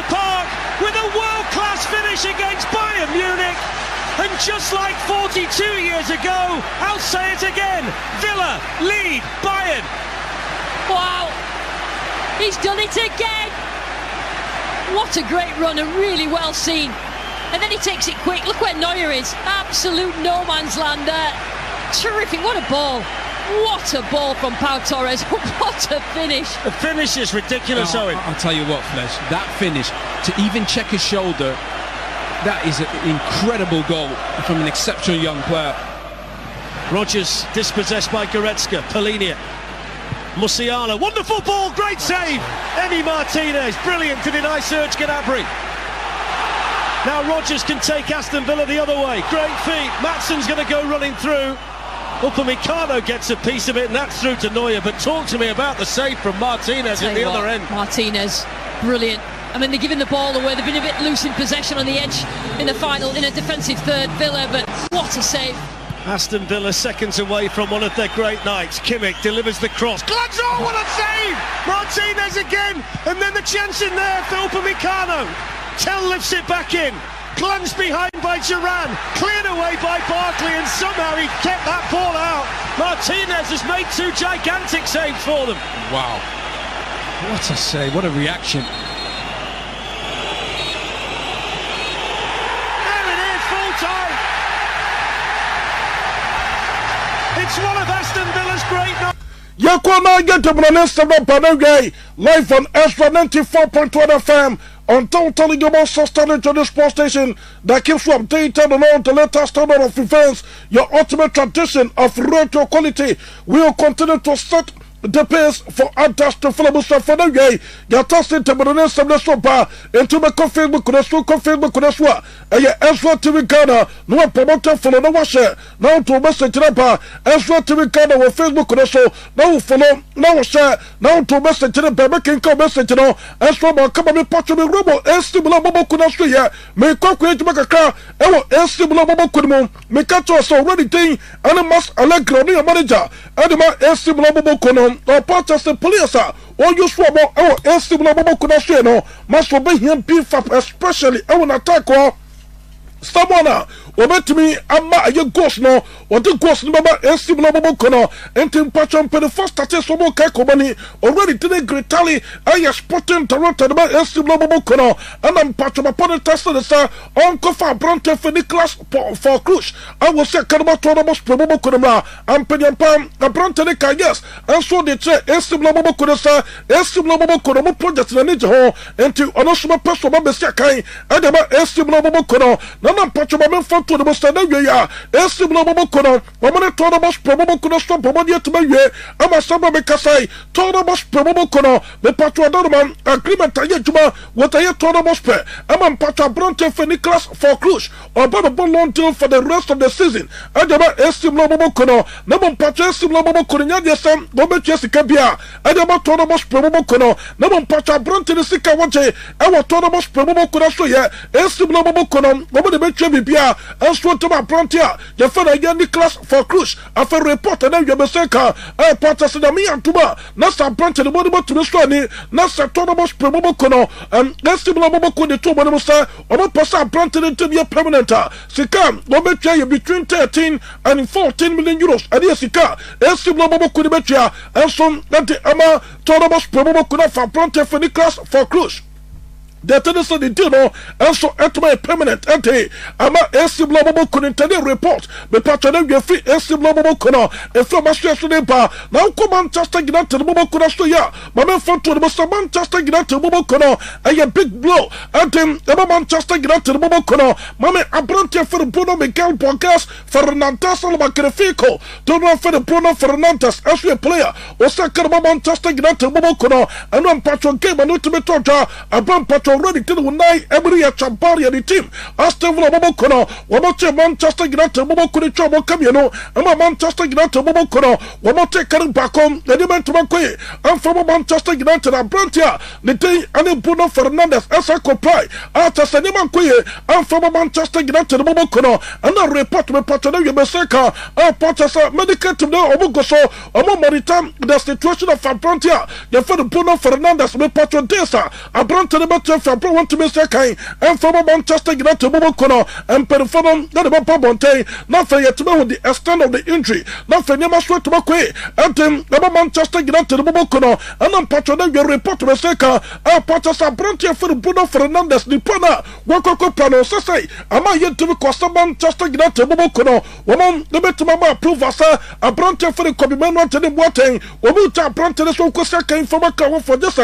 Park with a world-class finish against Bayern Munich. And just like 42 years ago, I'll say it again, Villa lead Bayern. Wow, he's done it again. What a great run and really well seen. And then he takes it quick. Look where Neuer is. Absolute no man's land there. Terrific, what a ball. What a ball from Pau Torres. What a finish. The finish is ridiculous, Owen. I'll tell you what, Flesh, that finish, to even check his shoulder, that is an incredible goal from an exceptional young player. Rodgers dispossessed by Goretzka. Polinia. Musiala. Wonderful ball. Great save. Emi Martinez. Brilliant to deny Serge Gnabry. Now Rodgers can take Aston Villa the other way. Great feet. Matson's going to go running through. Upamecano gets a piece of it, and that's through to Neuer. But talk to me about the save from Martinez at the other end. Martinez, brilliant. I mean, they're giving the ball away. They've been a bit loose in possession on the edge in the final, in a defensive third, Villa, but what a save. Aston Villa seconds away from one of their great nights. Kimmich delivers the cross. Glands, oh, what a save! Martinez again, and then the chance in there for Upamecano. Tell lifts it back in. Plunged behind by Duran, cleared away by Barkley, and somehow he kept that ball out. Martinez has made two gigantic saves for them. Wow. What a save, what a reaction. There it is, full time. It's one of Aston Villa's great nights. Yakwana get to Branessa live on Extra 94.1 FM. On totally global sustained to the sports station that keeps you updated on all the latest standard of events, your ultimate tradition of radio quality will continue to set the pace for others to follow us for the day. You're tossing to the next of the sopa into the Facebook, and your Ezra TV Ghana, no promoter for the washer. Now to message Rapa, Ezra TV Ghana with Facebook, now follow, now share, now to message the baby can come message, Ezra, come and patch me robo, Estibula Bobo Kunasu, may calculate to make a car, Estibula Bobo Kuno, make a choice already thing, and a mass Allegro, your manager, and the man Estibula Bobo Kuno. Or purchase the police or you swab our estimable Kunashino must obey him beef up, especially I will attack or someone obey to me. I'm a ghost no or the ghost number estimable Kono and Tim Patron for the first touches of Kakobani already today great tally. I am spotting Toronto about estimable Kono and I'm patching upon the test of the sir Uncle for Bronte for Nicholas for Crush. I will say Kanamatobos probable Konoma and Penyan Pam a Bronte yes and so they say estimable Konosa estimable Konomo project in the Nijo and to Onosuma Peso Babesakai and about estimable Kono. Nana Patchman for to the Mustana, estimable Kono, Mamma Torabos probable Kono, probably to my way, Amasama Bekasai, Torabos probable Kono, the Patrodorman, agreement Ayajuma, what I Torabos Pe, Amam Patra Bronte for Nicholas for Crush, or Bobo long deal for the rest of the season. And about estimable Kono, Namon Patra estimable Konya, Sam, Bobo Jessica Bia, and about Torabos probable Kono, Namon Patra Bronte the Sika Waje, our Torabos probable Kono, estimable Kono, Bobo the Betchevi Bia, and so to my Brontia, your father again Nicholas for Crush, after report and then your Beseka, I Patra Sidami and Tuma, Nasa Bronte the body to the Swani, Nasa Torabos probable Kono, and estimable Kono, the two Monosa, or Passa Bronte to be a permanent. Sika, Bobetia between 13 and 14 million euros, and yes, Sika, estimable Kono, and so that the Ama Torabos probable Kono for Bronte for Nicholas for Crush. The tendency to do no, and so at my permanent ante. I'm a estimable Kono report, but Patron get free estimable Kono, and from a stress to the bar. Now come Manchester United to the Bobo Kono, Mamma Font to the Manchester United to Bobo Kono, and a big blow, and then Manchester United to the Bobo Kono, Mamma Abronte for the Bruno Miguel Borges, Fernandes Almacafico, don't know for the Bruno Fernandes as a player, or second Manchester United to Bobo Kono, and one Patron game and ultimate torture, a bomb Patron. Already to the night every year Champari and the team. Aston Villa Bobo Kono, Wamote Manchester United Bobo Kono Chamo Camino, and Manchester United Bobo Kono, Wamote Karim Bacom, the demand to Makwe, and from Manchester United and Brantia, the day and Bruno Fernandes, Isak Pry, after Saniman Quay, and from Manchester United Bobo Kono, and a report with Patron Beseka, and Potters medical to the Obugoso, Omo Maritam, the situation of Brantia, the for Bruno Fernandes with Patron Desa, a Brantia fa pro want to be second and from Manchester United bobo kono and perform that the papa bonte na fa yetime with the extent of the injury na fa nyama so to makwe and the Manchester United bobo kono and am patcho na report be second a patcho sa branche for Bruno Fernandes ni pana wakoko plano say ama yetime ko Manchester United bobo kono won the betuma ma approve asa a branche for the Kobimeno to the Boateng omuta branche so ko second for maka for this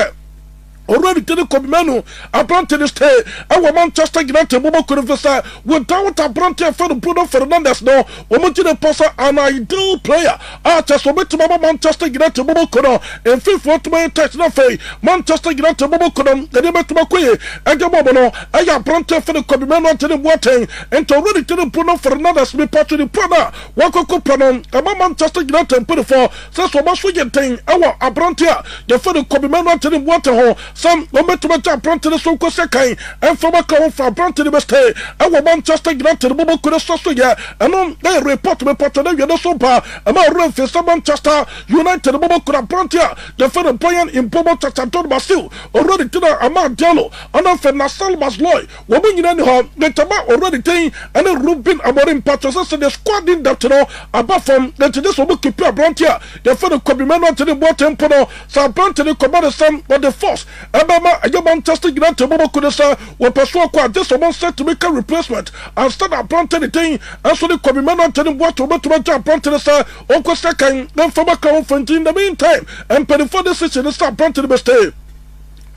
already to the Kobimeno a branche stay our Manchester United bobo kono visa without a branche for Bruno Fernandes no omuti the posa an ideal player just betuma Manchester United bobo kono and fifth what my touch na fay Manchester United bobo kono the betuma kwe eje no aya branche for the Kobimeno to the Boateng and already to the Bruno Fernandes me patch the plana wakoko plano ama Manchester United put for says so much we thing our abrantia the for the Kobimeno to the Boateng ho some betuma branche so ko second and for maka for branche the best our Manchester United bobo kono so ya and they report me patch na we so pa ama run for Manchester United bobo kono branche the for the player in bobo Chachaton Basil already to the ama Diallo and for Nasal Masloy wo nyina ni ho the tama already thing and Ruben Amorim patch so the squad in that no apart from that this will keep branche the for the Kobimeno to the Boateng pono sa branche the command some but the force abama a Manchester United bobo kono sa wo perso kwa this one set to make a replacement and start a branche the thing and so the Kobimeno to the Boateng to branche sa onko second then for maka in the meantime and for the season start branche the best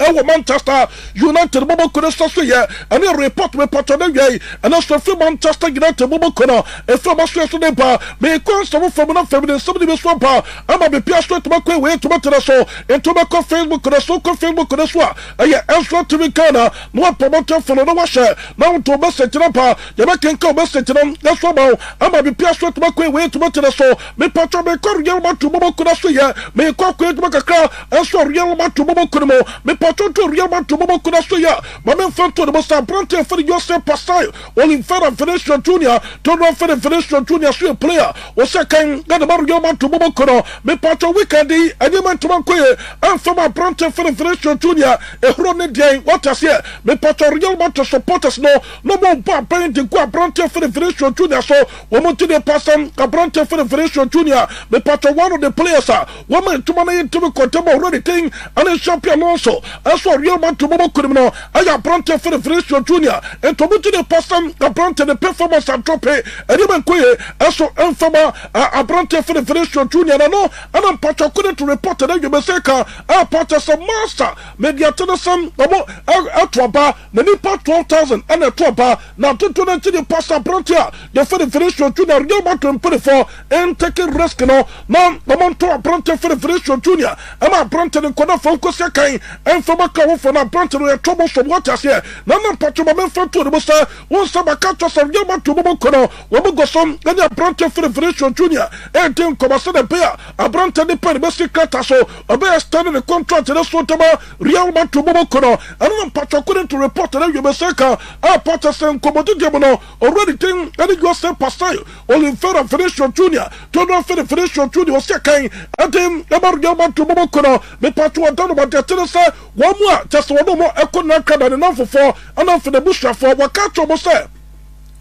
our Manchester United bobo kono so ya and a report me patona yai and also for Manchester United bobo kono e for maso so de pa me constable from na family somebody be so pa ama be pia so to makwe we to matera so into my Facebook kono so ko Facebook kono so aya extra to be kana no promoter for no wa share now to message na pa ya ba ken ka message na na so ba ama be pia so to makwe we to matera so me patro be ko real ma to bobo kono so ya me ko ko to makaka and so real ma to bobo kono mo me to real man to bobo kuna so ya mame fanto de bosta branche for Joseph Pasai Oliveira Venezia Junior to no for Venezia Junior so player o second ga the real man to bobo kuna me pato weekend any man to man koye and for my branche for Venezia Junior e hro ne dey what as here me pato real man to supporters no more pa paying the go branche for Venezia Junior so we want to the person a branche for Venezia Junior me pato one of the players woman to man to be contable already thing and champion also so real man to bobo criminal aya branche for the Venezia Junior and to mutu the person a branche the performance and drop and even koye so informa a branche for the Venezia Junior no and am patch according to report that you be say ka a patch some master mediator some atwaba na nipa 12,000 and atwaba na to the pastor branche the for the Venezia Junior real man to put for and taking risk no now the man to a branche for the Venezia Junior am a branche the corner focus kan and for maka for na branche no trouble from what as here na patcho ma menfa to the bossa won sabaka to some real man to bobo kono wo go some na branche for the Venezia Junior and then come say the player a branche the pen be secret so obe extend the contract na so tama real man to bobo kono and patcho according to report that you be say ka a patcho sen komodo dem no already thing and you say pastor Oliveira Venezia Junior to no for the Venezia Junior was kan and then real man to bobo kono me patcho don about the say one more just one more economic than enough for enough for the bush for what catch almost say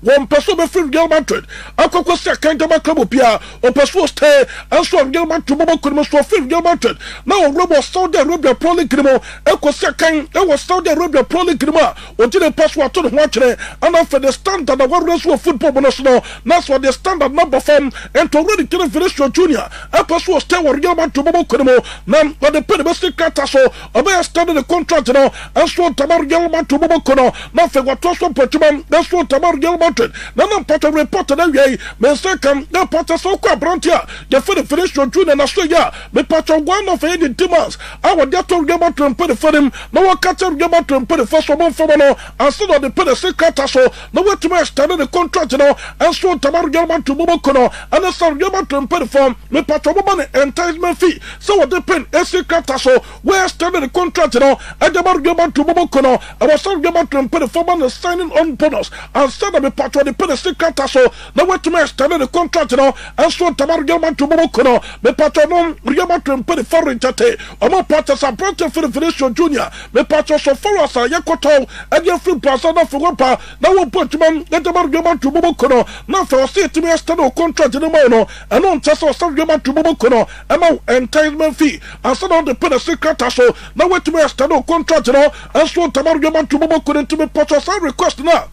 one person be free Real Madrid akoko second time club pia o person stay and so Real Madrid bobo kono so free Real Madrid now Robo Saudi Arabia Pro League mo eko second e was Saudi Arabia Pro League mo o ti the password to the one and for the standard of what of football bonus no that's what the standard number form and to already to the Venezia Junior e person stay with Real Madrid bobo kono mo na what the pay best kata so obe started the contract no and so tamar Real Madrid bobo kono na fe what so Portugal that's what tamar Real Madrid Nana part of report that way, men second, the part of so called brantia, the for the Venezia Junior and Australia, the part of one of any demands. Our doctor Gamma to put it for him, no one catcher Gamma to put the first one for no, and so on the put a secret so, no way to my standard the contract, and so Tamar Gamma to Mobokono, and the son Gamma to put it for the part of woman enticement fee. So what the pen a secret so, where standard the contract, and the Gamma to Mobokono, our son Gamma to put it for man signing on bonus, and said of patro the pen secret so na wetumi extend the contract no enso tamar gema to boboko no me patro no gema to pen foreign chate omo patches a project for the Venetian junior me patro so for us yakoto and your free plaza na for wapa na wo potman get tamar gema to boboko no na for say to me extend the contract no no and on test of some gema to boboko no ema entitlement fee and so on the pen secret so na wetumi extend the contract no enso tamar gema to boboko no to me patro request now.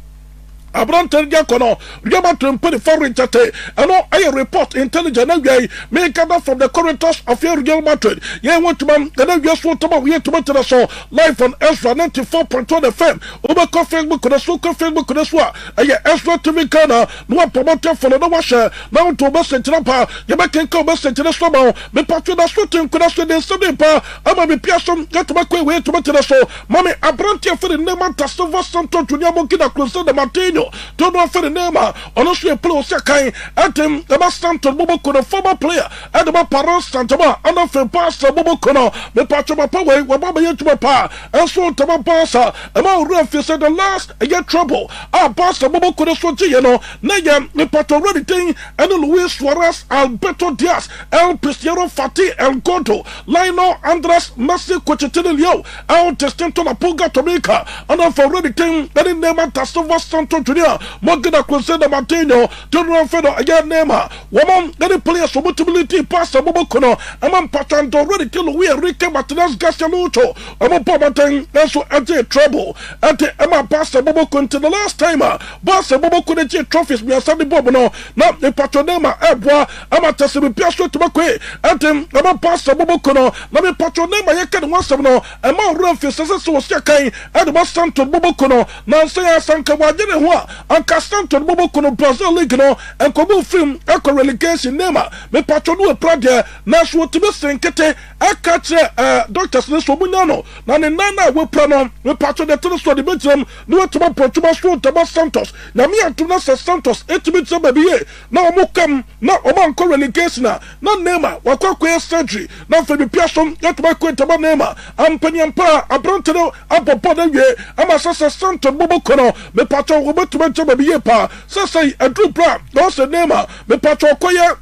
Abranter Jacono, Yamatrim put the foreign chate, and all I report intelligent guy, make gather from the corridors of your Real Madrid. Yeah, what man, and then just want to about here to make the show live on Ezra 94.1 FM. Over Facebook, the Suka Facebook, the Swa, and yeah, Ezra to me, Kana, no promoter for the washer, now to message Rampa, you can come message to the Slomo, me patch the shooting, could I say the Sunday pa, I'm a be Pearson, get my way to make the show. Mommy, Abranter for the name of Tasova Santo Junior Mokina Crusade the Martino. Don't know for the name honestly a player Sakai at him the Mastanton Bobokono former player at the Paros Santama and of the pastor Bobokono the Pachama Power were Baba Yatuma and so Tama Pasa among Refi said the last get trouble our pastor Bobokono Sotiano Naya the Pato ready thing and Luis Suarez Alberto Diaz El Cristiano Fati El Goto Lino Andres Messi Cochetelio El Testento La Puga Tomica and of already thing that in name Tasova Santo Junior Mogina Crusade Martino General Fedo again Nema woman any players for multibility pastor Bobokono among Patan already till we Enrique Martinez Gastalucho among Pomatin also at trouble at the Emma pastor Bobokon to the last timer Bassa Bobokon trophies me a Sunday Bobono not the patronema Ebwa Amatasibi Piasso to Makwe at him among pastor Bobokono Nami patronema Yakan Wasano among Rumfis so Sakai at the Mastanto Bobokono Nansaya Sanka Wajene and Castanton Bobokono Brazil League no and Kobu film eco relegation nema me patronu pradia na so to be senkete akache doctors ne so munyano na ne nana we plano me patro de to so de betum no to Portugal so to Santos na me antuna Santos etimi to baby na omukam na omanko relegation na nema wakwakoye surgery na fe be piasom yatuma kwenta ba nema ampanyampa abrontero apopo na wie amasa Santos Bobokono me patro wo betum baby pa say a true bra no se nema me patro koye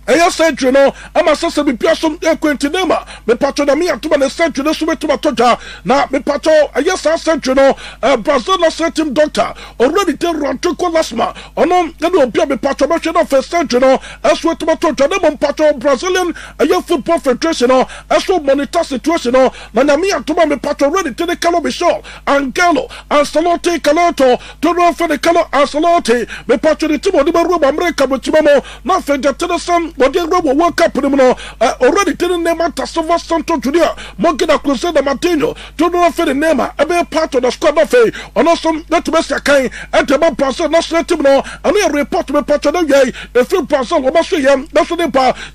eya century no ama sase be piasom equentinema me patro na me atuma na century no so betuma toja na me patro eya century no Brazil na team doctor already tell Rantrico Lasma ono na obi me patro be no first century no eso betuma toja na me patro Brazilian eya football federation no eso monitor situation no na me atuma me patro already tell the Carlo Michel Angelo Ancelotti Calato to no for the Carlo Ancelotti me patro the team of the Roma America but timamo na federation some but they World Cup already telling them Tasova Santo Junior Mogina Crusade Martino to know for the name a part of the squad of a on also not to be Sakai and the Pastor national team no and a report me patron a few person or Masuyam that's what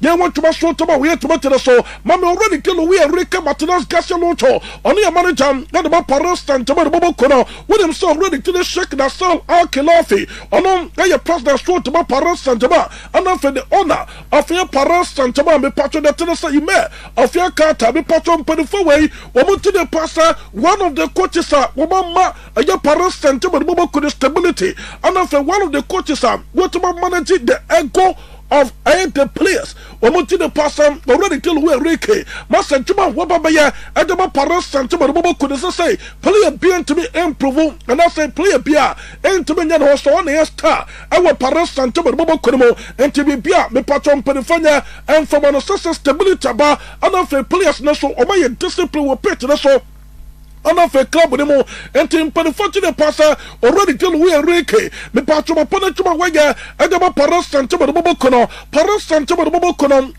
they want to show to my way to matter so Mammy already tell we Enrique Martinez Gastalucho on your manager not about Paros and Tomato Bobokono with himself ready to the shake that sell our Kilafi on a president show to my Paros and Tama and for the honor of your Paras Santama, me patron the Tennessee Ime, of your Carter, me patron Penifo way, woman to the passer, one of the coaches are woman ma, a your Paras Santama, Bobo stability, and after one of the coaches are what about managing the echo of the players. Woman to the passer, already till we Ricky, Master Juma Wabaya, and the Paras Santama, Bobo could say, play a beer to me improve, and I say play a beer, and to me, and also on the star, our Paras Santama, Bobo Kuno, and to be beer, me patron Penifania, and from an assessor stability bar, and after players, so or my discipline will pay to the so. And of a club with them and to unfortunate passer already till we are Ricky. Me patron upon it to my way, and the Paras Santama Bobokono, Paras Santama Bobokono,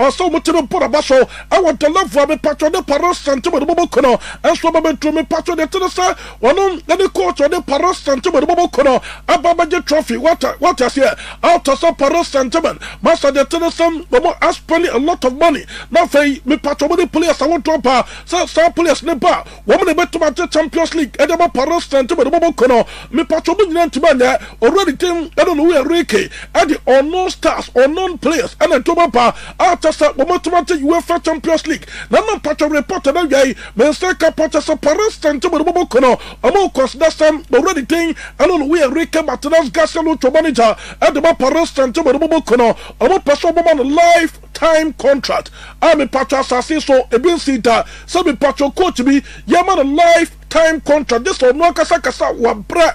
or so much to put a basso. I want to love for me patron the Paras Santama Bobokono, and so me to me patron the Tennessee, one on any coach or the Paras Santama Bobokono, a Babaja trophy. What is here? Out of some Paras Santama, Master the Tennessee, but more spending a lot of money. Now, me patron the players I want to so some players never. a woman a better Champions League edema Paris Saint-Germain bobo kono me patcho bu nyina ntima already team I don't know where Ricky and the unknown stars unknown players and then toba pa atasa woman to UEFA Champions League na no patcho report na yai me say ka patcho Paris Saint-Germain bobo kono amo consider some already team I don't know where Ricky Martinez Garcia to manager and the Paris Saint-Germain bobo kono amo passo bobo lifetime contract I'm a patcho assassin so e bin sita so me patcho coach be yaman a lifetime contract this one no kasa wa bra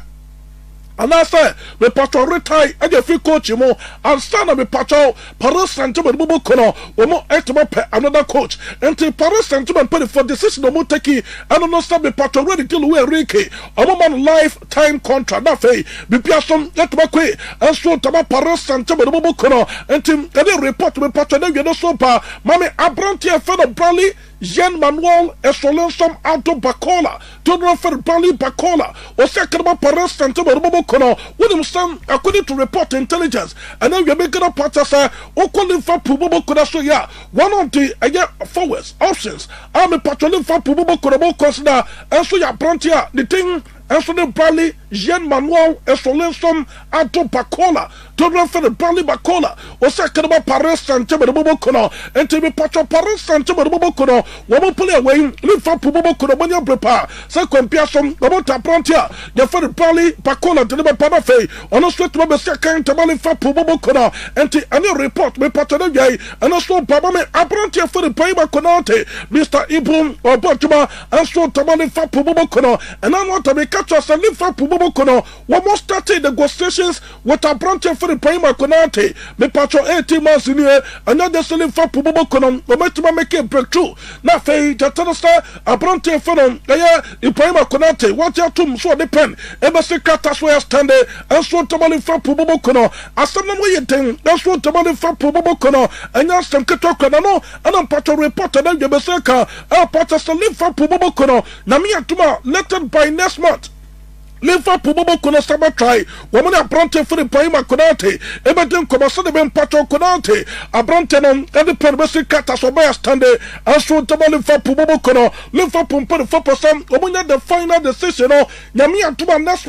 and I say me patcho retire and you feel coach mo and stand me patcho Paris Saint-Germain bobo kono omo etmo pe another coach until Paris Saint-Germain pay for decision no take and no stop me patcho ready till we Ricky omo man lifetime contract na fe be piasom etmo kwe and so tama Paris Saint-Germain bobo kono until they report me patcho na no so pa mame abrantie fe no Bradley Jean Manuel Esolensom Alto Bacola, Tono Bradley Bacola, or second Paris Saint-Germain bobo kono. When him some according to report intelligence, and then you make it up patasa, or calling for Pubobo Kodaso ya. One of the forwards options. I'm a patrolling for Pubobo Kodobo consider, and so ya Brantia, the thing. And so the Bradley Jean Manuel Esolensom Alto Bacola, Tono Bradley Bacola, or second Paris Saint-Germain bobo kono, and to be patro Paris Saint-Germain bobo kono. One play away, live for Pubobo Kodobonia prepare. Second Piasom, about Brantia, the for the Bradley Bacola, deliver Panafe, on a straight to second Tamale for Pubobo kono, and to any report, me patron gay, and also Pabame Abrantia for the Paiba Conate, Mr. Ibum or Botuma, and so Tamale for Pubobo kono, and I want to be catch us and live for Pubobo kono. One more started negotiations with Abrantia for the Paiba Conate, me patron 18 months in here, and now they're selling for Pubobo kono, or Metuma make a breakthrough. Now, Fay, Jatanasa, Abrantia for them, the Paiba Conate, what your tomb so depend, Embassy Catas where standing, and so Tamale for Pubobo kono, as someone waiting, that's what Tamale for Pubobo kono, and now some Katokanano, and I'm part of reporter, and the Beseka, our part of the live for Pubobo kono, Namia Tuma, lettered by next month. Liverpool bobo kono saba try woman abronte for the Paima Konate everything commerce the ben patro Konate abronte no and the pervasive kata so by stand and so to Liverpool bobo kono Liverpool put 4% omunya the final decision no nyami atuma next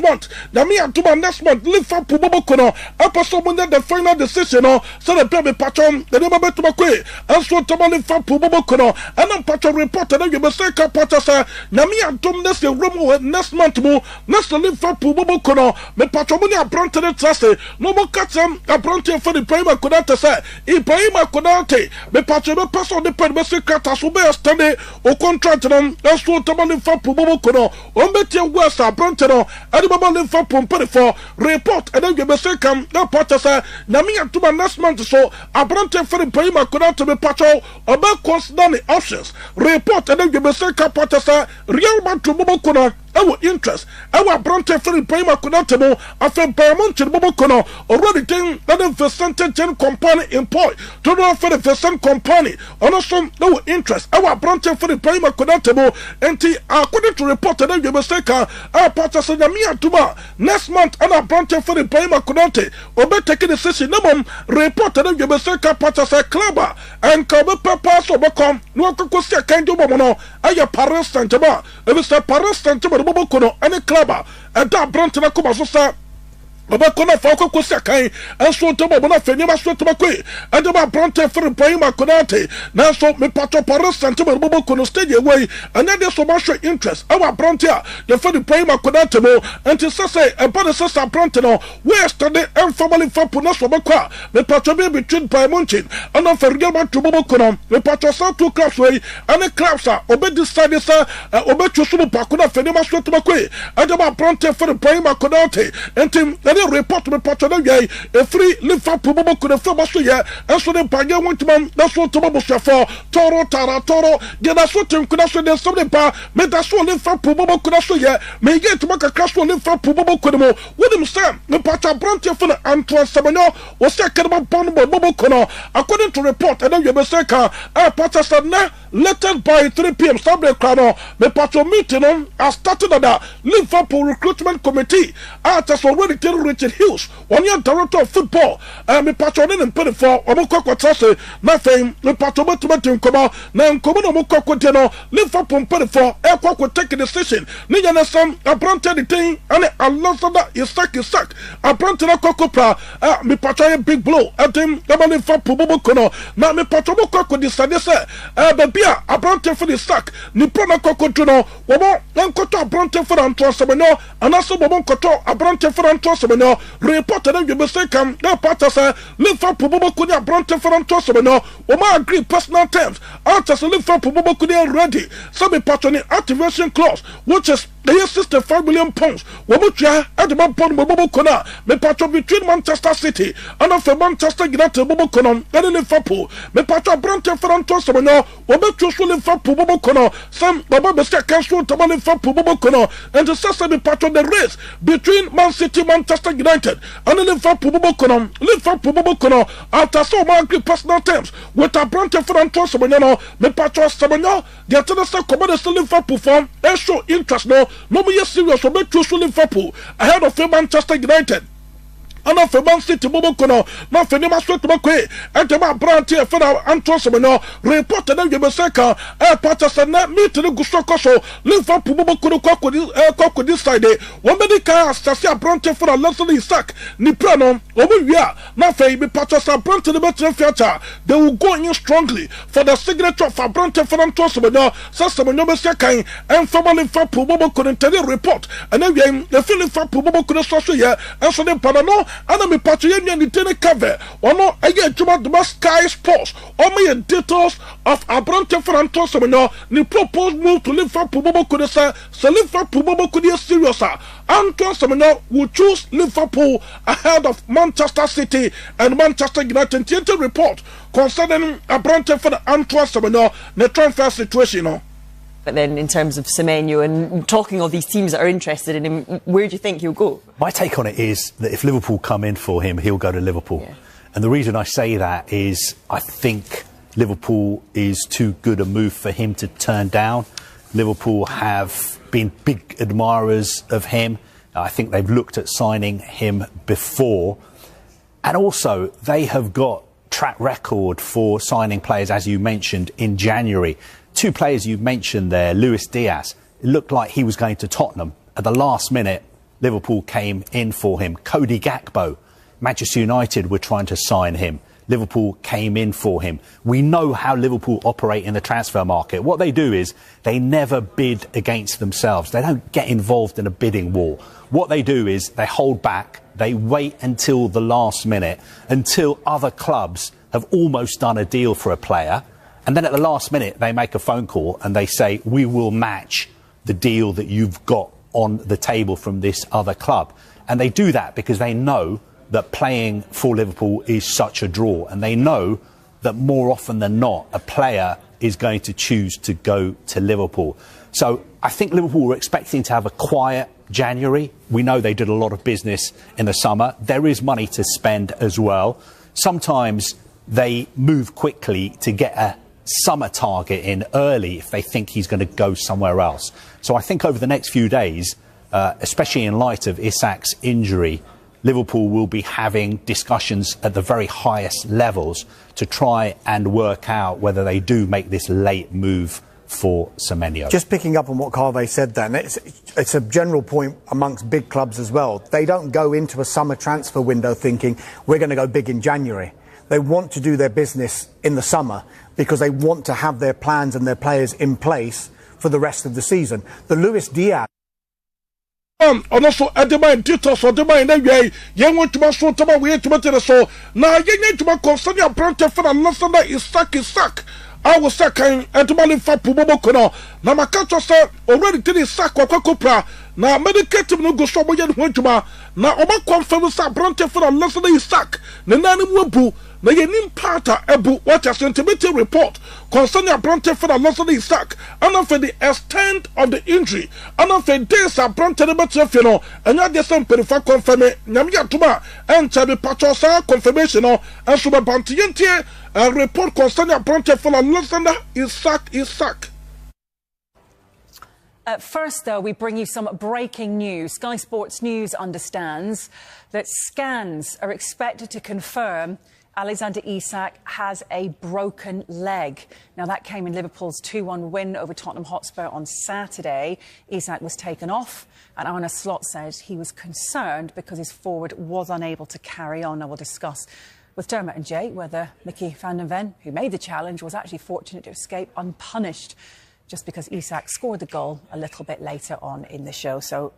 month Liverpool bobo kono apaso omunya the final decision no so the pebe patron the name betu makwe and so to Liverpool bobo kono and am patron report and you be say ka patasa nyami atum next room next month mo next Liverpool bobo kono me patron a bronte de trace no mo katam a bronte for the Paima Konate say e Paima Konate me patron be person de pervasive kata so by stand o contract no and so to Liverpool bobo kono o betia west a bronte no and the Liverpool pay for report and then you be say come na patasa na me atuma next month so a bronte for the Paima Konate me patron o be consider the options report and then you be say ka patasa real man to bobo kono our interest our bronte for the Paima Konate mo afa Paramount bobo kono already thing that the percentage company employ to do for the percent company on also no interest our bronte for the Paima Konate mo and according to report that you mistake our partner say me atuma next month and our bronte for the Paima Konate obe take decision no report that you mistake partner say club and come papa so become no ko see kan do mo no aya Paris Saint-Germain e say Paris Saint-Germain bobo kono any club and that bronte na come so say Baba kona fa ko sakai and so to bo na feni ma so to makwe and the bronte for Paima Konate na so me patro Paris Saint-Germain bobo kono stage away and then there's so much interest our bronte the for the Paima Konate mo and to say about the sister bronte no where study and family for puna so bakwa me patro be between Paimont and on for real man to bobo kono me patro so two clubs way and the clubs are obe decide sir obe chosu pa kona feni ma so to makwe and the bronte for the Paima Konate and team report me patron guy a free Liverpool bobo could have from ya and so the panya want man that's what to bobo for toro get us what could have so there's something pa me that's what Liverpool bobo could have so ya me get to make a crash for Liverpool bobo could mo with him sam me patron bronte for Antoine Sabanyo was second about bobo kono according to report and then you be say patron said na latest by 3 p.m. Saturday crowd me patro meeting on has started at the Liverpool recruitment committee has already taken Richard Hughes, 1 year director of football. Me patro didn't put it for Omukwatase, nothing. Me patro betumetum come na nkomo no mukwatse no Liverpool put it for Ekwa take a decision. Niya na some apprentice the thing and Alonsoda Isak apprentice na kokopra me patro a big blow at him Liverpool bobokono na me patro mukoko decide say bebia apprentice for the sack ni prona kokoto no wobo nkoto apprentice for Antoine and also bobo nkoto apprentice for Antoine report na you be say come na part say Liverpool bobokoni apprentice for Antoine o ma agree personal terms after Liverpool bobokoni ready so me patro ni activation clause which is the 65 million pounds. Wobutia at the Bobon Bobokona, me patro between Manchester City and of Manchester United Bobokonon and Liverpool. Me patro Branton for Antoine, Wobetu Liverpool Bobokono, some Baba Bestia Council to Liverpool Bobokono, and the Sesame patro the race between Man City, Manchester United and Liverpool Bobokono, after so many personal terms with a Branton for Antoine, me patro Sabano, the Atenasa Commodus Liverpool form, and show interest no. No more serious about choosing Liverpool ahead of Manchester United. And of Man City Bobokono, not for Nema Sweat Bakwe, and the brand here for our Antoine reported that you Beseka, Patasana, meet the Gustokoso, Liverpool Bobokono Coco this side. One medical Stasia Bronte for a Leslie Isak, Niprano, Obuya, Nafe, Patasa Bronte the better theatre. They will go in strongly for the signature for Bronte for Antoine, Sassamano Beseka, and for Liverpool Bobokono tell report. And then the Liverpool Bobokono social here, and so the Padano. And me patrionia ni tene cover ono eye juma the Sky Sports o me details of Abrante for Antoine ni propose move to Liverpool Bobokono so Liverpool Bobokono serious Antoine will choose Liverpool ahead of Manchester City and Manchester United. TNT report concerning Abrante for Antoine the transfer situation. But then in terms of Semenyo and talking of these teams that are interested in him, where do you think he'll go? My take on it is that if Liverpool come in for him, he'll go to Liverpool. Yeah. And the reason I say that is I think Liverpool is too good a move for him to turn down. Liverpool have been big admirers of him. I think they've looked at signing him before. And also, they have got track record for signing players, as you mentioned, in January. 2 players you mentioned there, Luis Diaz, it looked like he was going to Tottenham. At the last minute, Liverpool came in for him. Cody Gakpo, Manchester United were trying to sign him. Liverpool came in for him. We know how Liverpool operate in the transfer market. What they do is they never bid against themselves. They don't get involved in a bidding war. What they do is they hold back. They wait until the last minute, until other clubs have almost done a deal for a player. And then at the last minute, they make a phone call and they say, we will match the deal that you've got on the table from this other club. And they do that because they know that playing for Liverpool is such a draw. And they know that more often than not, a player is going to choose to go to Liverpool. So I think Liverpool were expecting to have a quiet January. We know they did a lot of business in the summer. There is money to spend as well. Sometimes they move quickly to get a summer target in early if they think he's going to go somewhere else. So I think over the next few days, especially in light of Isak's injury, Liverpool will be having discussions at the very highest levels to try and work out whether they do make this late move for Semenyo. Just picking up on what Carve said then, it's a general point amongst big clubs as well. They don't go into a summer transfer window thinking we're going to go big in January. They want to do their business in the summer because they want to have their plans and their players in place for the rest of the season. The Luis Diaz. Also, at the mind, details for the mind, you want to so to we to better so. Now, you need to concern your brother for the last of Isak. I was second at the Liverpool Bobokono. Now, my catcher said already to the Isak or Copra. na medical team no go so boye no adwuma na oba confirm say abrante for lesson Isak ne nanu mu abu na yenim parta ebu what a scientific report concerning abrante for lesson Isak and for the extent of the injury and for days abrante no betre no anya de some perifa confirm nyam yatuma enta be patcho sa confirmation no and so be bantientie a report concerning abrante for lesson Isak. First, though, we bring you some breaking news. Sky Sports News understands that scans are expected to confirm Alexander Isak has a broken leg. Now, that came in Liverpool's 2-1 win over Tottenham Hotspur on Saturday. Isak was taken off, and Arne Slot said he was concerned because his forward was unable to carry on. Now, we'll discuss with Dermot and Jay whether Mickey van den Ven, who made the challenge, was actually fortunate to escape unpunished, just because Isak scored the goal a little bit later on in the show. So,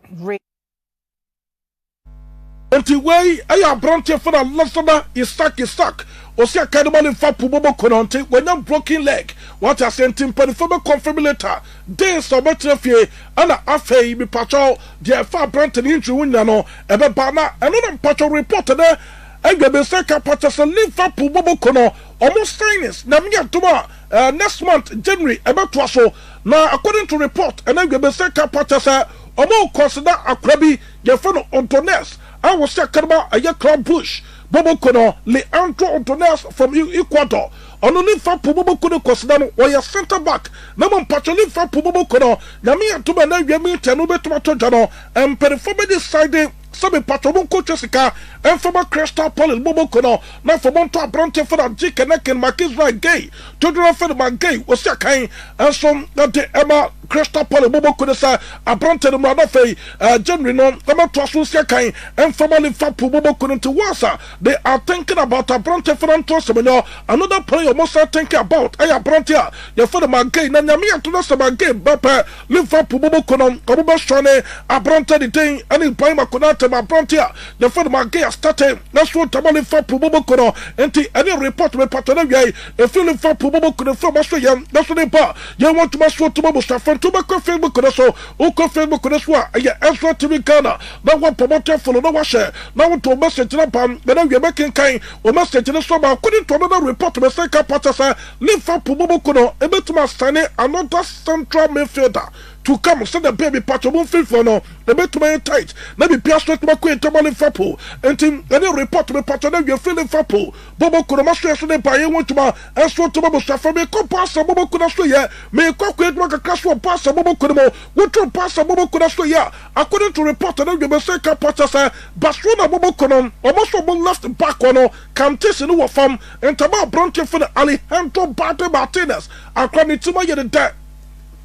way I branch for a lesson Isak. Osi akadema ni fa pubobo kononte when you broken leg. What I sent him for confirm later. Days of better fee and afei be patrol the fa branch injury winner no ebe bana another patrol reported there. Egbe seka patasa Liverpool bobo kono almost signings na miya tuma next month January ebe twaso na according to report and egbe seka patasa omo consider akrabi ye fano Antones I was say kadaba aye club push bobo kono Leandro Antones from Ecuador ono Liverpool bobo kono consider no or center back na mo patcho Liverpool bobo kono na miya tuma na yemi tenu betuma to jano and perform decided some patron coach Sika and from a Crystal Palace Bobo Kono, not for Monto Abrante for that Jick and Neck and Marquis right gay. To do for the Magay was a kind and some that the Emma Crystal Palace Bobo Kono Abrante the Madafe, General non, Emma Tosu kind and from a Liverpool Bobo Kono to Wasa. They are thinking about Abrante for Antosamino, another player most are thinking about Abrante, your for the Magay, Nanyamia to the Sabagay, Bapa, Liverpool Bobo Kono, Abuba Shone, Abrante the thing, and in Prima Konata. My frontier, the first my gay started. That's what Tamale for Pubobo Kono. And any report with Patronay, a feeling for Pubobo Kono from Australia. That's what they bought. You want to mash what Tobo stuff from Tobacco Facebook Kono, Oko Facebook Kono, and your Ezra to be Ghana. Now one promoter for no washer. Now to message in a palm, but now you're making kind or message in a summer. According to another report, the second Patasa, live for Pubobo Kono, a bit to Sane, another central midfielder. To come send a baby patch of 1 for no, the bit to my tight. Maybe Pierce to my queen Tamale Fapo, and any report to the patron of your feeling Fapo. Bobo could have mastered the buy one to my and so to Bobo Staffa, may come pass a Bobo Kunasoya, may cock with a class for pass a Bobo Kuno, what to pass a Bobo Kunasoya. According to report, and the Masaka Patasa, Bastrona Bobo Konom, almost left back on can taste in our farm and Tama Bronte for the Alejandro Bate Martinez. I can't to my debt.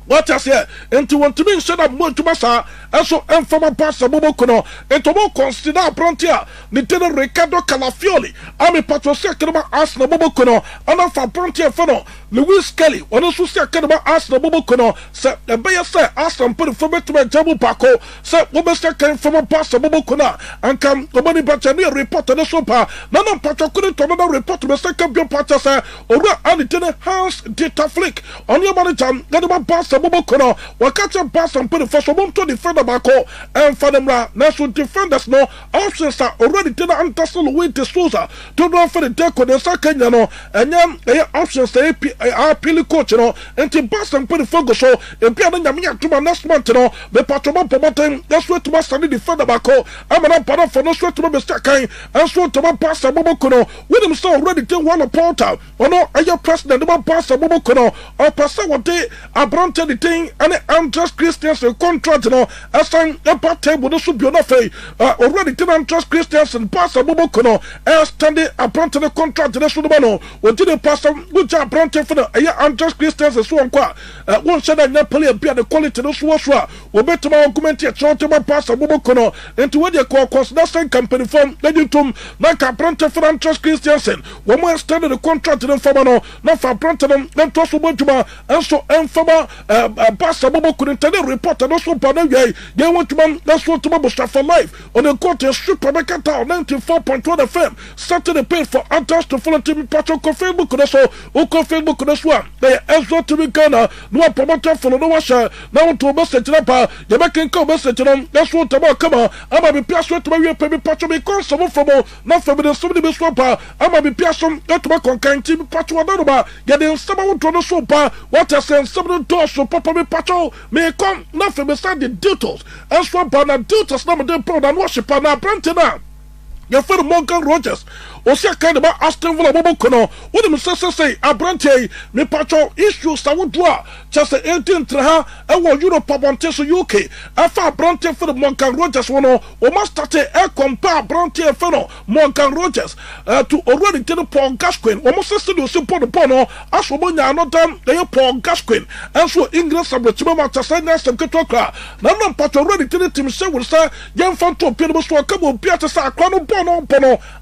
What I say, and to want to be set up more to Massa, and so informal pastor Bobo Kono, and to more consider Brontia, Lieutenant Ricardo Calafioli, Army Patrol Secretary Arsenal Bobo Kono, and for Brontia Fono, Louis Kelly, one of the Secretary Arsenal Bobo Kono, said the Bayer said, Arsenal put it from it to my Jabu Paco, said Woman Secretary from a pastor Bobo Kona, and come the money Bachania report on the sopa, none of Patrol couldn't another report to the second Bill Patasa, or Lieutenant Hans Dita Flick, on your money jam, Ganima Pastor. Bobo Kono, Wakata pass and put the first one to defend the Bako, and for them, national defenders no options are already to the Antasol with the Souza to go for the deck on the second, and then options are Pili coach, and to pass and put the focus so, and Piano Yamia to my next month, the Patron promoting, that's what to my study defend the Bako. I'm an up for no sweat to my mistake, and so to my pastor Bobo Kono, with him so already to one a portal, or no, I your president, the pastor Bobo Kono, or pastor what they are Bronte the thing, and Andres Christiansen contract, assign a part table, the Subionafe, already to Andres Christiansen, pastor Bobo Kono, and standing a Bronte the contract, the Sudabano, or did the pastor, which are Bronte for the Andres Christiansen, so on qua, one said that Napoli appear the quality of the Swaswa, or better my argument here, Chantama pastor Bobo Kono, and to what they call consideration company from, then you told like a Bronte for Andres Christiansen, one more standing the contract in the Famano, not for Bronte, then Tosu Bojuma, and so Enfama. Basa Bobo couldn't tell the report and also Panay. They want to man, that's what tomorrow for life on the court of Super Mecca Town 94.1 FM. Saturday paid for adults to follow Timmy Patrick on Facebook and also Facebook and also they Ezra to be Ghana, no promoter for the washer. Now to a message up, the making come message on that's what about come on. I'm a be Piasso to my Pemmy Patrick because some from not from the somebody swapper. I'm a be Piasso, not to my concan Timmy Patrick Anova, getting someone to the super. What I say, some of the doors so Papa me Patrick may come nothing beside the duties. And swap on the duties, number the pro and worship on our Brantana. Your friend Morgan Rogers, Osia kind about Aston Villa Bobokono, what the Mrs. say, Abrante, me patcho, issues I would draw, just the 18th Traha, and what Europe Pabantes UK. After Abrante for the Morgan Rogers one, or must start a compare Abrante Feno, Morgan Rogers, to already tell the Paul Gascoigne, almost still support the Pono, as for Monia, not done, they are Paul Gascoigne, and so English and Richmond Tassanas and Katoka. None of Patch already tell it himself will say, young Fanto Pilbus will come with Piatasa, Crown Pono,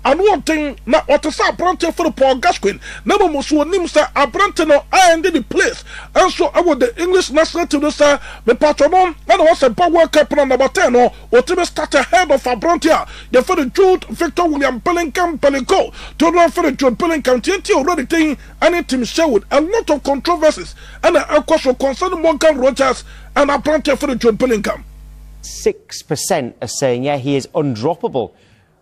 and one thing. Na otasa Abrante for the Paul Gascoigne. Never musu nimsa Abrante no I ended the place. And so I would the English national team say me patronon and was a power captain on number 10 or team start ahead of Abrante. The for the Jude Victor William Bellingham Pelinco to run for the Jude Bellingham TNT already thing and it team showed a lot of controversies and a question concerning Morgan Rogers and Abrante for the Jude Bellingham. 6% are saying yeah he is undroppable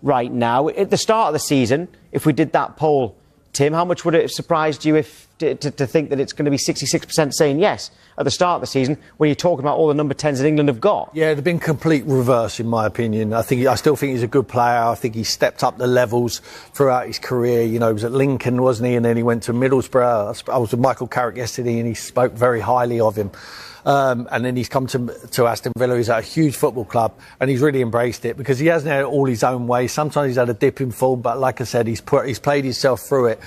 right now. At the start of the season, if we did that poll, Tim, how much would it have surprised you if to think that it's going to be 66% saying yes at the start of the season when you're talking about all the number 10s that England have got? Yeah, it'd have been complete reverse in my opinion. I still think he's a good player. I think he stepped up the levels throughout his career. You know, he was at Lincoln, wasn't he? And then he went to Middlesbrough. I was with Michael Carrick yesterday and he spoke very highly of him. And then he's come to Aston Villa. He's at a huge football club and he's really embraced it because he hasn't had it all his own way. Sometimes he's had a dip in form, but like I said, he's played himself through it.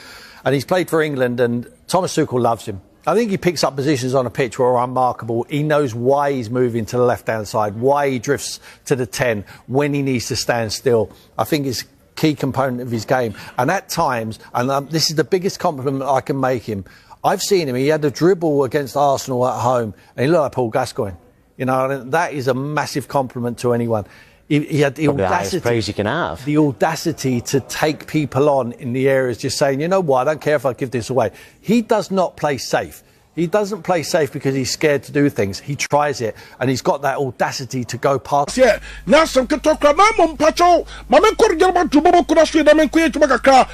And he's played for England and Thomas Tuchel loves him. I think he picks up positions on a pitch where are unmarkable. He knows why he's moving to the left-hand side, why he drifts to the 10, when he needs to stand still. I think it's a key component of his game. And at times, and this is the biggest compliment I can make him, I've seen him, he had a dribble against Arsenal at home and he looked like Paul Gascoigne. You know, and that is a massive compliment to anyone. He had the audacity, praise you can have. The audacity to take people on in the areas just saying, you know what, I don't care if I give this away. He does not play safe. He doesn't play safe because he's scared to do things. He tries it, and he's got that audacity to go past. Yeah, now some can talk about Mom Pacho, Mamma Cordial to Bobo Kunashi, and then Queen to Macca,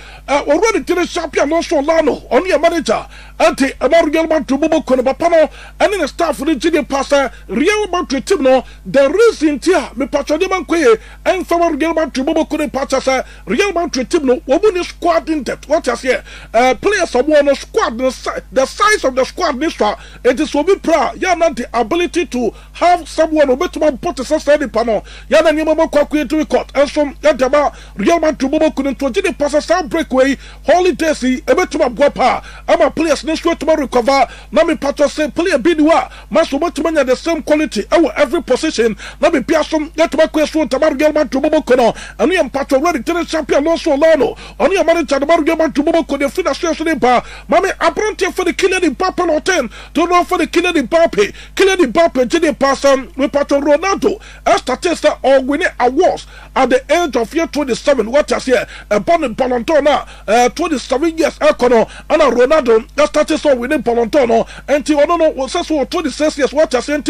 already to the champion, also Lano, only a manager, Anti Amariel to Bobo Kunabapano, and then a staff for the junior passer, Real Madrid Timno, the reason here, me Pacho de Manque, and for Real Madrid to Bobo Kunapachasa, Real Madrid Timno, woman squad in depth. What I say, players are one squad, the size of the squad. It is so be proud. You not the ability to have someone who bet to put a society panel. You don't need more quick to record. And some Yadama, Real Madrid couldn't to the pass a breakaway, holidays, a bet to my guapa. I'm a players next to recover. Nami Pato say, play a bidua. Master Watchman at the same quality. Every position. Nami Piasom, get my question to Real Madrid Bobocono. And we am Pato ready to the champion also Lano. Only a manager the Real Madrid Boboco, the finish yesterday. Mammy, I brought you for the killing in Papa. 10 to run for the killing the Mbappe, Jenny Passon, with Patron Ronaldo, as Statista or winning awards at the age of year 27. What I say, a Bonnet Balontona, 27 years, Econo, and a Ronaldo, as Statista winning Balontono, and Tiono was also 26 years. What I say,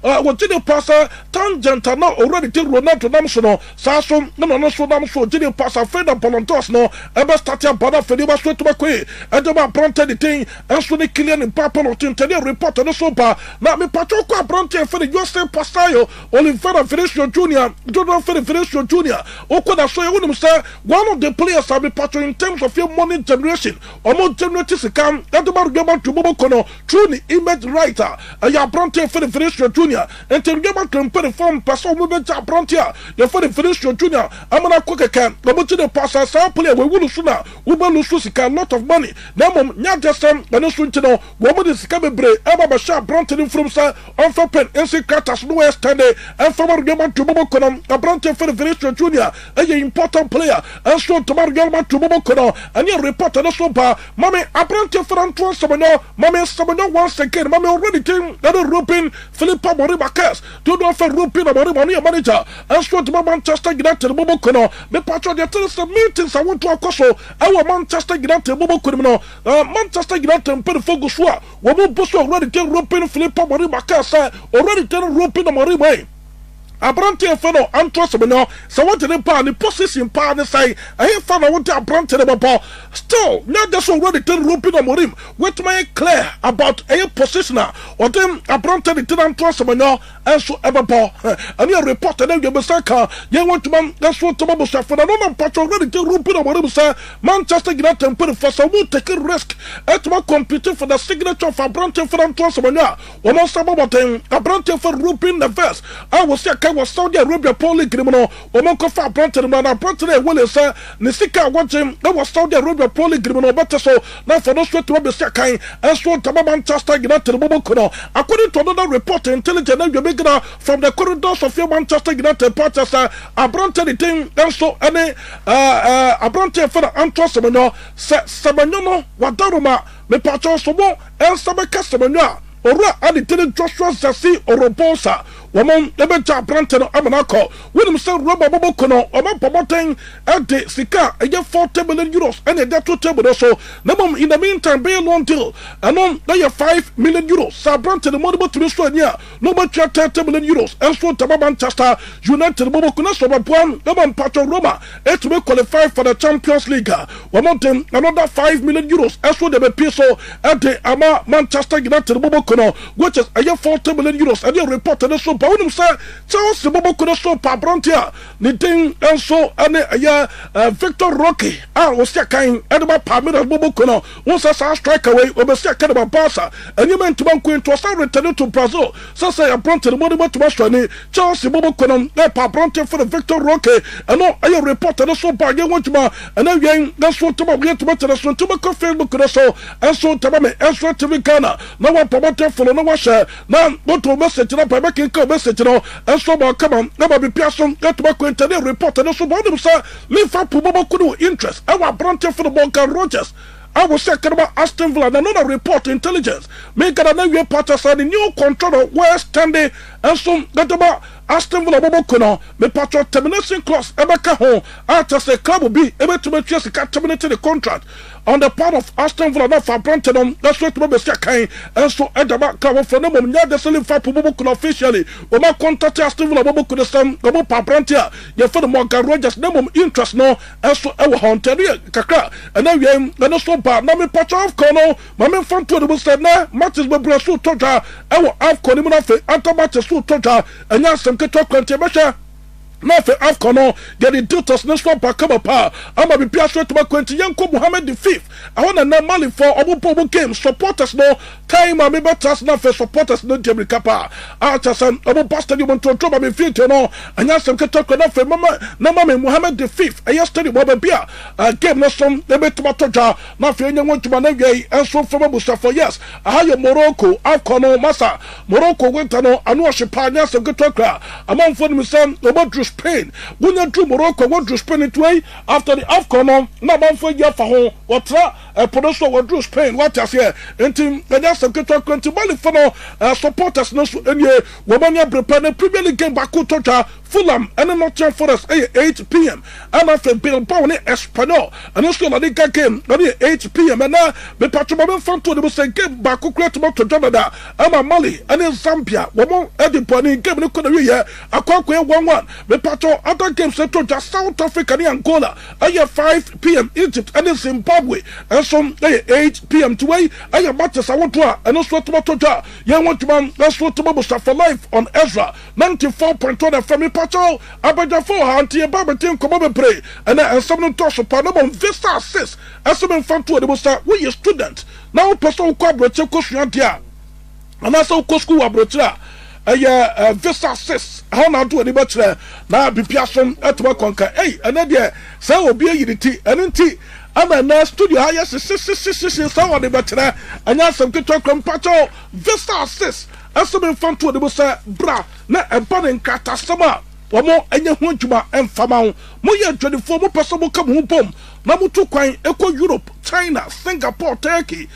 what Jenny Passon, Tangent, now already till Ronaldo Namsono, Sasson, no, Jenny Passon, Feda Balontos, no, ever started Bana Fediba straight to Macquay, and the man prompted the thing, and so the killing in Papa. Report on the sopa. Now, me Pachoco Bronte for the Jose Pasayo, Oliveira Vinicio Jr., Jordan Vinicio Jr. Okona so you wouldn't say one of the players have been patching in terms of your money generation or more generators account that the Margaman to Bobocono, truly image writer, and ya Bronte for the Vinicio Jr. and to get back to perform Paso movement Bronte, you for the Vinicio Jr. I'm gonna cook a can, the Mutina Pasa, some player we will sooner, we will lose a lot of money. Now, Nyadasam, and also to know what is coming break. Emma Bashar Bronte from Sir on for pen, NC Kratas, no West Sunday, and for Margaman to Bobocono, a Bronte for the Vinicio Jr., an important player, and so to Margaman to Bobocono, and your reporter, the sopa, Mammy, a Bronte for Antoine Samanyo, Mammy Samanyo once again, Mammy already came, that is Rupin, Philippa Moriba Cass, do not for Rupin or Moribani manager, and so to Manchester United, Bobokono, the patron, there are some meetings I want to accoso, our Manchester United, Bobokono, Manchester United, put the focus, Wabu already came Rupin, Philippa Moriba Cass, already came Rupin or Moriba. Abrante feno Antoine Samanyo, so what the pan, the position pan say, I have found I want to Abrante the ball. Still, not just already tell Rupin or Morim, what may clear about a positioner, or them Abrante the Antoine Samanyo, and so ever ball. And you reported that you Besaka, you want to man, that's what Tomo for the non patron already tell Rupin or Morim, sir, Manchester United put it for some will take a risk at my computer for the signature of Abrante for Antoine Samanyo. One more about them, Abrante for Rupin the verse. I will say, was Saudi Arabia Poli criminal, Omokofa Branton, and Branton, Willis, Nisika watching, that was Saudi Arabia Poli criminal, but so now for those to be Sakai, and so Manchester United, Mobokono. According to another report, intelligent, you make it from the corridors of your Manchester United parties, Branton, thing, and so any Branton for Antoine Samanyo, Samanyono, Wadaruma, me patron Somo, and Sabaka Samanyo. Ora adi tele Joshua Zasi Orobosa woman nebeja Branteno Amanako when say Roba Bobokono Oma Pomoten ade sika eye 40 million euros and a debt to table so namom in the meantime be long deal and on they 5 million euros sa Branteno modibo to so nya no but 30 million euros and so to Manchester United Bobokuna so Babuan namom patron Roma to be qualified for the Champions League woman another 5 million euros and so they be peso at the Ama Manchester United Bobokuna which is a 40 million euros and you reported so but when say Charles Bobokuna so Pabrantia knitting and so and Victor Rocky was kind Edema Pamela Bobokuna once as a strike away over second about Barca and you meant to one queen to start returning to Brazil so say a Bronte the money to Australia Charles Bobokuna Pabrantia for the Victor Rocky and no I reported so by you want to and then that's what to get to Facebook so and so Tabame and so to Ghana no one promoted for no washer now go to message by making message and so come on never be person get to back into the report and so about them sir Liverpool Bobokuno interest our Bronte for the Morgan Rogers I was second about Aston Villa and another report intelligence make it another part of the new control of West Standing and so get about Aston Villa Bobokuno me patron termination clause Ebeka home after say club will be able to make sure terminate the contract on the part of Aston Villa for Branton that's what to be second and so at the back club for them nya the selling for Bobokuno officially we ma contact Aston Villa Bobokuno sam go Branton you for the Morgan Rogers name interest no and so our hunter kakra and now we so bad na me patron of kono ma me fan to the said na matches be brasu toja our AFCON ni na fe anta matches to toja and ya some keto kwante besha na fe AFCON get the details na so back come pa ama be pia so to ba kwante yanko Mohammed the 5th I want na Mali for obo game supporters no time me betas na fe supporters no Jemri Kapa acha san obo pastor you want to drop me fit no anya some keto na fe mama Mohammed the 5th I yesterday bo bia game na some na betuma toja na fe nya want to na we and so for Musa for yes I have Morocco AFCON masa Morocco winter no anu ohyepa anya some keto kra among for me some obo Spain when you drew Morocco what drew Spain it way after the AFCON na man for year for home what producer what drew Spain what as here until anya some keto kra Mali for no supporters no any woman ya prepare the Premier League game back to toja Fulham and Nottingham Forest 8 p.m. and after Bilbao in Espanyol and also la Liga game at 8 p.m. and now the Patrimoine Fund to the say game back to Canada and Mali and in Zambia woman Edinburgh game no could be here Akwa 1-1 the Patro other games set to just South Africa and Angola at 5 p.m. Egypt and in Zimbabwe and some 8 p.m. today and matches I want to and also to toja you want to man that's what to for life on Ezra 94.1 FM Pacho abaja for anti baba team come up pray and some toss upon them visa assist as some fan to the musa we a student now person ko abroche ko suantia and also ko school abroche visa assist how na do any better na bipia som etwa konka and there say obi yiriti enenti ama na studio higher so on the better and some to talk Pacho visa assist as some fan to the musa bra na empa nkata sama Wamo enye ho djuma emfama ho mo ye 24 mo person mo kam ho bom na mo to kwan eko Europe China Singapore Turkey